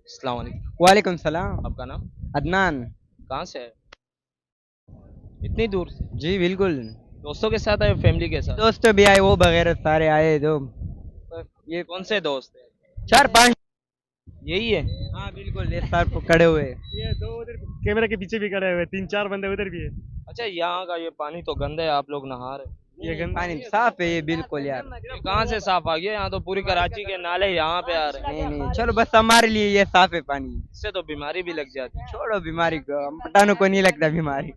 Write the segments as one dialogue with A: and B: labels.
A: अस्सलाम वालेकुम।
B: वालेकुम सलाम।
A: आपका नाम?
B: अदनान।
A: कहाँ से है? इतनी दूर से?
B: जी बिल्कुल।
A: दोस्तों के साथ आए, फैमिली के साथ?
B: दोस्त भी आए, वो वगैरह सारे आए तो बस ये
A: कौन से दोस्त हैं?
B: 4-5।
A: यही है?
B: हाँ बिल्कुल, ये सार खड़े हुए।
C: ये दो उधर कैमरा के पीछे भी खड़े हुए, तीन चार बंदे उधर भी है।
A: अच्छा, यहाँ का ये पानी तो गंदा है, आप लोग नहा रहे?
C: ये गंदा
B: पानी साफ है ये बिल्कुल यार।
A: ये कहाँ से साफ आ गया? यहाँ तो पूरी कराची के नाले यहाँ पे आ रहे हैं।
B: नहीं नहीं, चलो बस हमारे लिए ये साफ है पानी।
A: इससे तो बीमारी भी लग जाती है।
B: छोड़ो बीमारी को, हम पठानों को नहीं लगता बीमारी।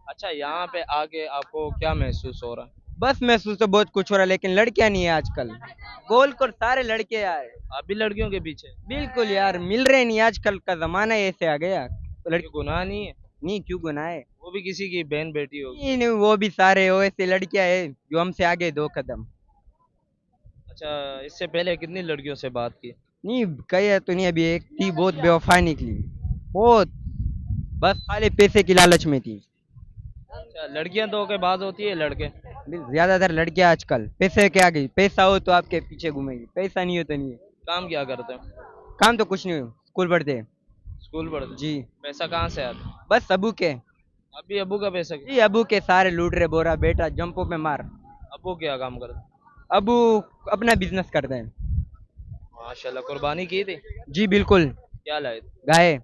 A: अच्छा, यहाँ पे आके आपको क्या महसूस हो रहा है?
B: बस महसूस तो बहुत कुछ हो रहा है, लेकिन लड़कियां नहीं है आजकल। गोल को सारे लड़के यार।
A: आप भी लड़कियों के पीछे?
B: बिल्कुल यार, मिल रहे नहीं, आजकल का जमाना ऐसे आ गया तो
A: ये गुनाह नहीं है?
B: नहीं, क्यों गुनाह है?
A: वो भी किसी की बहन बेटी होगी।
B: नहीं नहीं, वो भी सारे वो ऐसे लड़कियां है जो हमसे आगे 2 कदम।
A: अच्छा, इससे पहले कितनी लड़कियों से बात की?
B: नहीं कही है तो नहीं, अभी एक थी बहुत बेवफा निकली। बहुत, बस खाली पैसे की लालच में थी।
A: अच्छा, लड़कियां तो के बात होती है, लड़के?
B: ज्यादातर लड़कियां आजकल पैसे के आगे, पैसा हो तो आपके पीछे घूमेगी, पैसा नहीं हो तो नहीं है।
A: काम क्या करते हो?
B: काम तो कुछ नहीं हो, स्कूल पढ़ते हैं।
A: स्कूल पढ़ते?
B: जी।
A: पैसा कहाँ से आता?
B: बस अबू के।
A: अभी अबू का पैसा?
B: जी अबू के सारे लूट रहे, बोरा बेटा जंपों पे मार।
A: अबू क्या काम करते?
B: अबू अपना बिजनेस करते हैं।
A: माशाल्लाह, कुर्बानी की थी?
B: जी बिल्कुल।
A: क्या लाए थे?
B: गाय।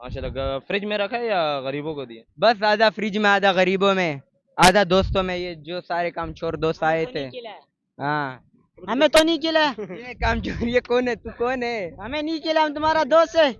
A: माशाल्लाह, फ्रिज में रखा है या गरीबों को दिए?
B: बस आधा फ्रिज में, आधा गरीबों में, आधा दोस्तों में, ये जो सारे काम चोर दोस्त आए थे। हाँ।
C: हमें तो नहीं खिला।
B: ये काम चोर, ये कौन है, तू कौन है?
C: हमें नहीं खिला, हम तुम्हारा दोस्त है।